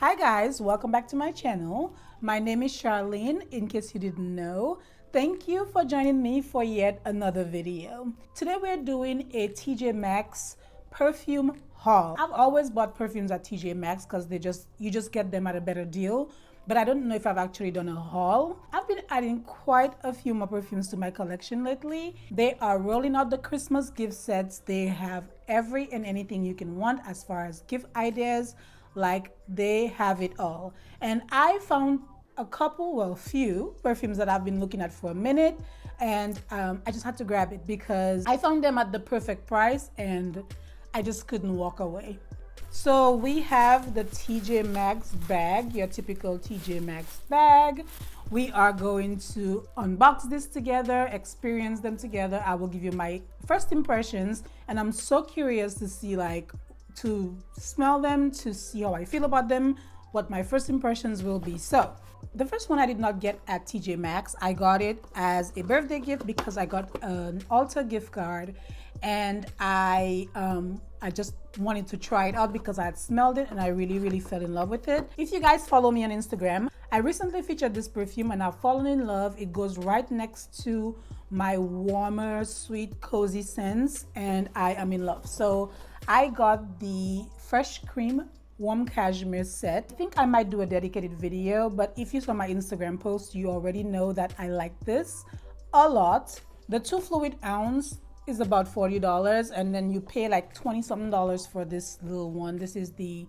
Hi guys, welcome back to my channel. My name is Charlene, in case you didn't know. Thank you for joining me for yet another video. Today we're doing a TJ Maxx perfume haul. I've always bought perfumes at TJ Maxx because you just get them at a better deal. But I don't know if I've actually done a haul. I've been adding quite a few more perfumes to my collection lately. They are rolling out the Christmas gift sets. They have every and anything you can want as far as gift ideas. Like, they have it all. And I found a few perfumes that I've been looking at for a minute, and I just had to grab it because I found them at the perfect price and I just couldn't walk away. So we have the TJ Maxx bag, your typical TJ Maxx bag. We are going to unbox this together, experience them together. I will give you my first impressions, and I'm so curious to see, to smell them, to see how I feel about them, what my first impressions will be. So the first one I did not get at TJ Maxx. I got it as a birthday gift because I got an Ulta gift card, and I just wanted to try it out because I had smelled it and I really fell in love with it. If you guys follow me on Instagram, I recently featured this perfume and I've fallen in love. It goes right next to my warmer, sweet, cozy scents, and I am in love. So I got the Fresh Cream Warm Cashmere set. I think I might do a dedicated video, but if you saw my Instagram post, you already know that I like this a lot. The 2 fluid ounce is about $40, and then you pay like 20 something dollars for this little one. This is the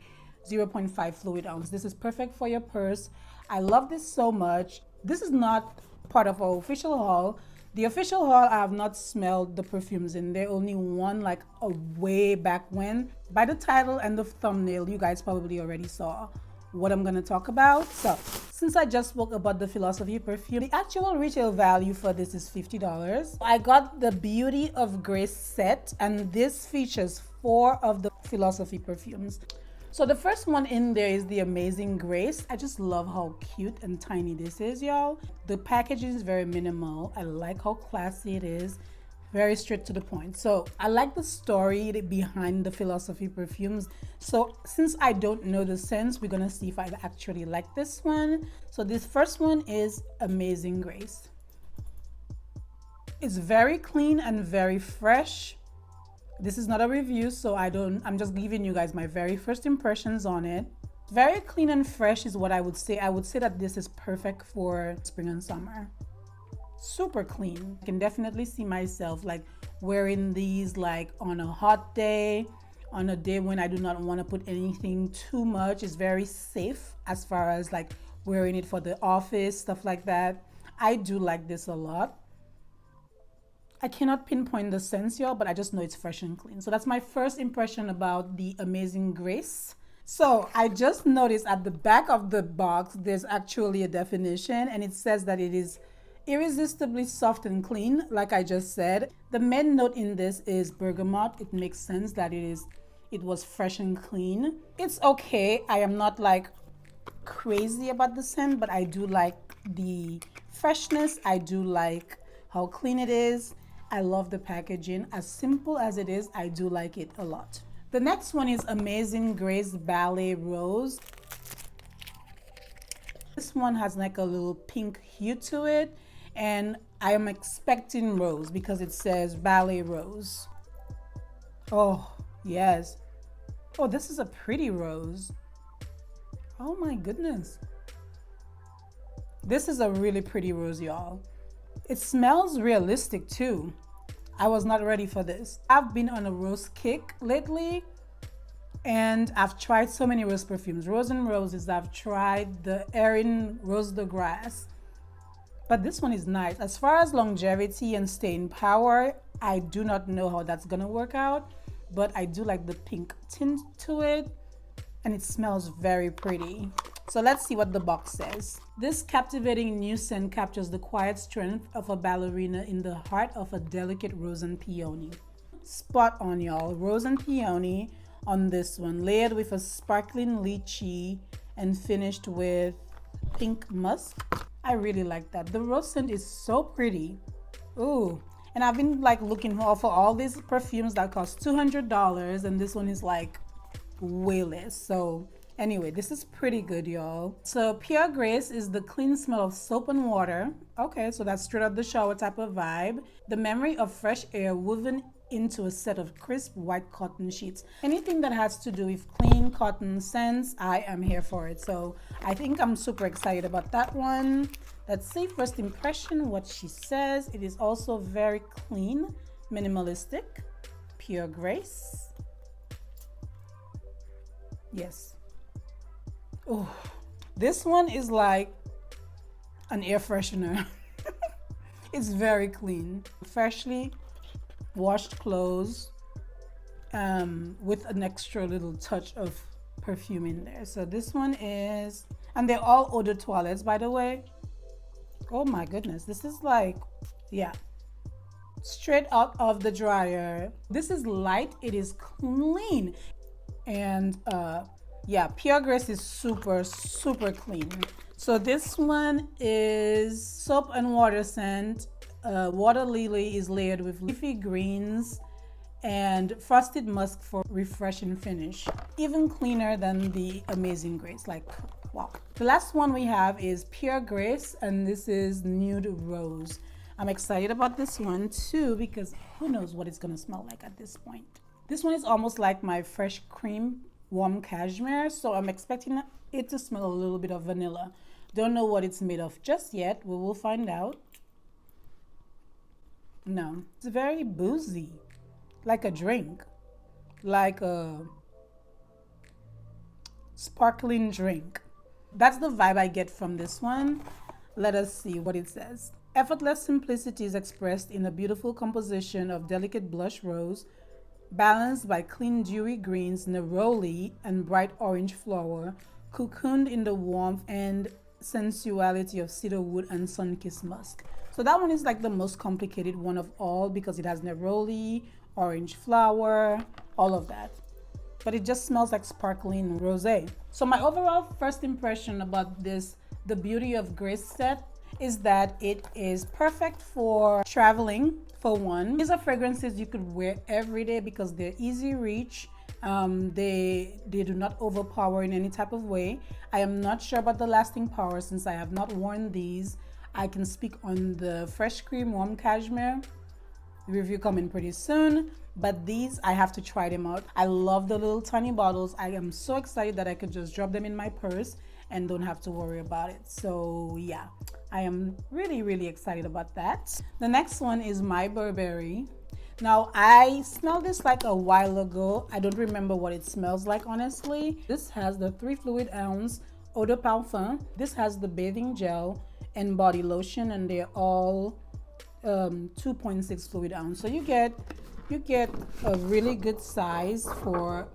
0.5 fluid ounce. This is perfect for your purse. I love this so much. This is not part of our official haul. The official haul, I have not smelled the perfumes in there, only one like a way back when. By the title and the thumbnail, you guys probably already saw what I'm gonna talk about. So since I just spoke about the Philosophy perfume, the actual retail value for this is $50. I got the Beauty of Grace set, and this features 4 of the Philosophy perfumes. So the first one in there is the Amazing Grace. I just love how cute and tiny this is, y'all. The packaging is very minimal. I like how classy it is. Very straight to the point. So I like the story behind the Philosophy perfumes. So since I don't know the scents, we're gonna see if I actually like this one. So this first one is Amazing Grace. It's very clean and very fresh. This is not a review, so I'm just giving you guys my very first impressions on it. Very clean and fresh is what I would say. I would say that this is perfect for spring and summer. Super clean. I can definitely see myself like wearing these like on a hot day, on a day when I do not want to put anything too much. It's very safe as far as like wearing it for the office, stuff like that. I do like this a lot. I cannot pinpoint the scents, y'all, but I just know it's fresh and clean. So that's my first impression about the Amazing Grace. So I just noticed at the back of the box, there's actually a definition, and it says that it is irresistibly soft and clean, like I just said. The main note in this is bergamot. It makes sense that it was fresh and clean. It's okay. I am not like crazy about the scent, but I do like the freshness. I do like how clean it is. I love the packaging. As simple as it is, I do like it a lot. The next one is Amazing Grace Ballet Rose. This one has like a little pink hue to it, and I am expecting rose because it says Ballet Rose. Oh, yes. Oh, this is a pretty rose. Oh my goodness. This is a really pretty rose, y'all. It smells realistic too. I was not ready for this. I've been on a rose kick lately, and I've tried so many rose perfumes. Rose and Roses, I've tried the Erin Rose de Grace, but this one is nice. As far as longevity and staying power, I do not know how that's gonna work out, but I do like the pink tint to it, and it smells very pretty. So let's see what the box says. This captivating new scent captures the quiet strength of a ballerina in the heart of a delicate rose and peony. Spot on, y'all. Rose and peony on this one, layered with a sparkling lychee and finished with pink musk. I really like that. The rose scent is so pretty. Ooh. And I've been like looking for all these perfumes that cost $200, and this one is like way less. So Anyway, this is pretty good, y'all. So Pure Grace is the clean smell of soap and water. Okay, so that's straight out the shower type of vibe. The memory of fresh air woven into a set of crisp white cotton sheets. Anything that has to do with clean cotton scents, I am here for it. So I think I'm super excited about that one. Let's see, first impression, what she says. It is also very clean, minimalistic, Pure Grace. Yes. Oh, this one is like an air freshener. It's very clean. Freshly washed clothes with an extra little touch of perfume in there. So this one is, and they're all eau de toilettes, by the way. Oh my goodness, this is like, yeah, straight out of the dryer. This is light, it is clean. And yeah, Pure Grace is super, super clean. So this one is soap and water scent. Water lily is layered with leafy greens and frosted musk for refreshing finish. Even cleaner than the Amazing Grace, like wow. The last one we have is Pure Grace, and this is Nude Rose. I'm excited about this one too because who knows what it's gonna smell like at this point. This one is almost like my Fresh Cream Warm Cashmere, so I'm expecting it to smell a little bit of vanilla. Don't know what it's made of just yet. We will find out. No, it's very boozy, like a drink, like a sparkling drink. That's the vibe I get from this one. Let us see what it says. Effortless simplicity is expressed in a beautiful composition of delicate blush rose, balanced by clean dewy greens, neroli, and bright orange flower, cocooned in the warmth and sensuality of cedarwood and sun-kissed musk. So that one is like the most complicated one of all because it has neroli, orange flower, all of that. But it just smells like sparkling rosé. So my overall first impression about this, the Beauty of Grace set, is that it is perfect for traveling, for one. These are fragrances you could wear every day because they're easy reach. They do not overpower in any type of way. I am not sure about the lasting power since I have not worn these. I can speak on the Fresh Cream Warm Cashmere review coming pretty soon, but these I have to try them out. I love the little tiny bottles. I am so excited that I could just drop them in my purse and don't have to worry about it. So yeah, I am really excited about that. The next one is My Burberry. Now I smelled this like a while ago. I don't remember what it smells like honestly. This has the 3 fluid ounce eau de parfum. This has the bathing gel and body lotion, and they're all 2.6 fluid ounce. So you get a really good size for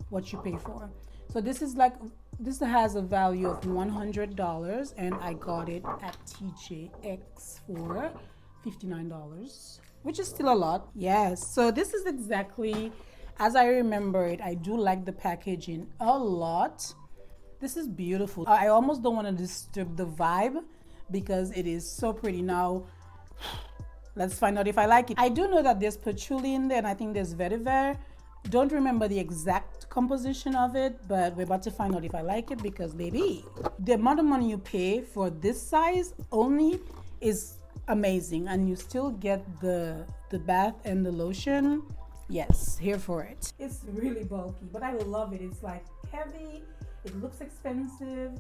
what you pay for. So this is like, this has a value of $100 and I got it at TJX for $59, which is still a lot. Yes, so this is exactly as I remember it. I do like the packaging a lot. This is beautiful. I almost don't want to disturb the vibe because it is so pretty. Now let's find out if I like it. I do know that there's patchouli in there and I think there's vetiver. Don't remember the exact composition of it, but we're about to find out if I like it because baby, the amount of money you pay for this size only is amazing, and you still get the bath and the lotion. Yes, here for it. It's really bulky, but I love it. It's like heavy, it looks expensive.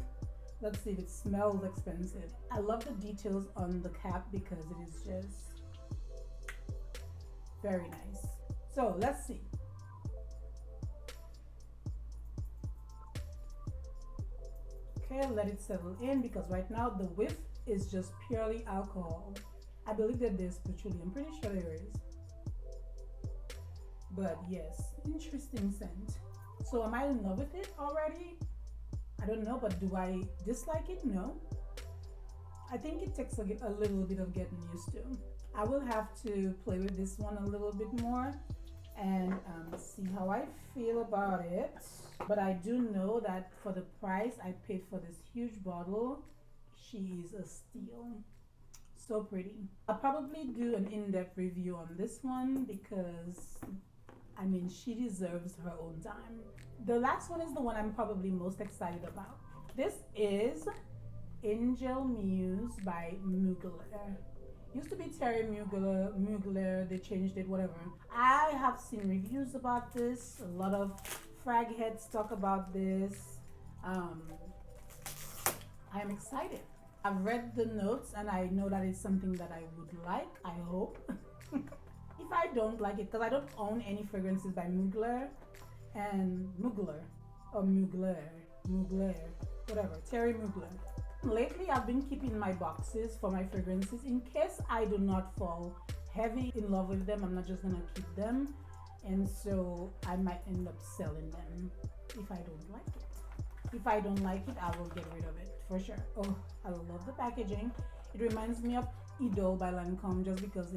Let's see if it smells expensive. I love the details on the cap because it is just very nice. So let's see. Okay, let it settle in because right now the whiff is just purely alcohol. I believe that there's patchouli. I'm pretty sure there is. But yes, interesting scent. So am I in love with it already? I don't know, but do I dislike it? No. I think it takes a little bit of getting used to. I will have to play with this one a little bit more and see how I feel about it. But I do know that for the price I paid for this huge bottle, she is a steal. So pretty. I'll probably do an in-depth review on this one because I mean, she deserves her own time. The last one is the one I'm probably most excited about. This is Angel Muse by Mugler. Used to be Terry Mugler, they changed it, whatever. I have seen reviews about this. A lot of frag heads talk about this. I'm excited. I've read the notes and I know that it's something that I would like, I hope. If I don't like it, because I don't own any fragrances by Mugler, whatever, Terry Mugler. Lately, I've been keeping my boxes for my fragrances in case I do not fall heavy in love with them. I'm not just gonna keep them, and so I might end up selling them if I don't like it. If I don't like it, I will get rid of it for sure. Oh, I love the packaging. It reminds me of Idole by Lancome just because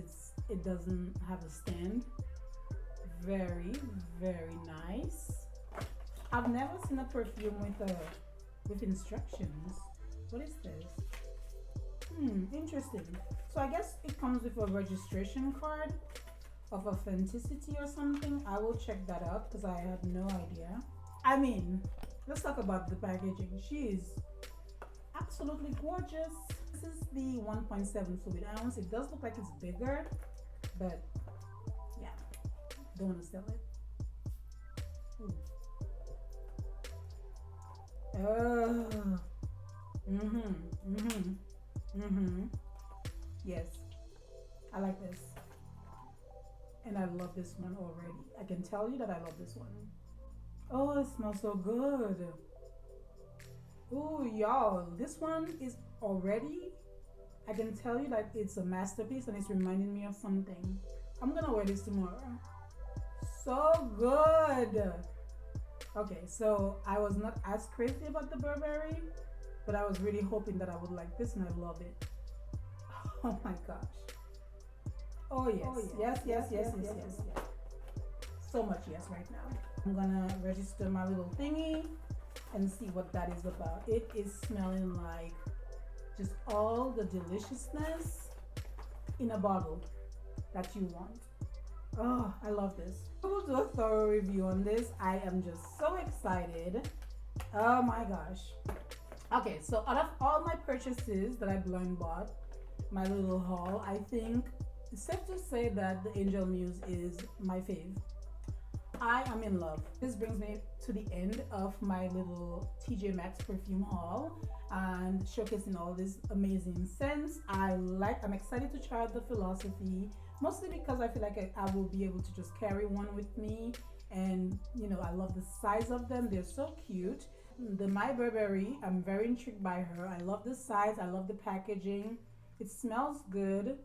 it doesn't have a stand. Very, very nice. I've never seen a perfume with instructions. What is this? Interesting. So I guess it comes with a registration card of authenticity or something. I will check that out because I had no idea. I mean, let's talk about the packaging. She is absolutely gorgeous. This is the 1.7 fluid ounce. It does look like it's bigger, but yeah, don't want to sell it. Oh. Yes, I like this. And I love this one already. I can tell you that I love this one. Oh, it smells so good. Oh, y'all, this one is already, I can tell you that it's a masterpiece and it's reminding me of something. I'm gonna wear this tomorrow. So good. Okay, so I was not as crazy about the Burberry, but I was really hoping that I would like this, and I love it. Oh my gosh. Oh yes, yes. So much yes right now. I'm gonna register my little thingy and see what that is about. It is smelling like just all the deliciousness in a bottle that you want. Oh, I love this. I will do a thorough review on this. I am just so excited. Oh my gosh. Okay, so out of all my purchases that I blind bought, my little haul, I think it's safe to say that the Angel Muse is my fave. I am in love. This brings me to the end of my little TJ Maxx perfume haul and showcasing all these amazing scents. I'm excited to try out the Philosophy, mostly because I feel like I will be able to just carry one with me, and you know, I love the size of them. They're so cute. The My Burberry, I'm very intrigued by her. I love the size, I love the packaging. It smells good,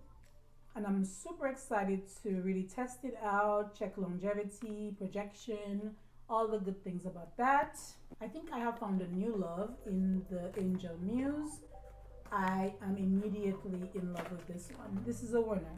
and I'm super excited to really test it out, check longevity, projection, all the good things about that. I think I have found a new love in the Angel Muse. I am immediately in love with this one. This is a winner.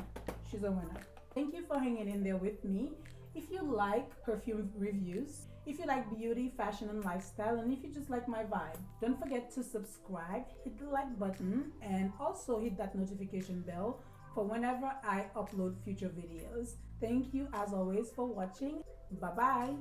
She's a winner. Thank you for hanging in there with me. If you like perfume reviews, if you like beauty, fashion, and lifestyle, and if you just like my vibe, don't forget to subscribe, hit the like button, and also hit that notification bell for whenever I upload future videos. Thank you as always for watching. Bye bye.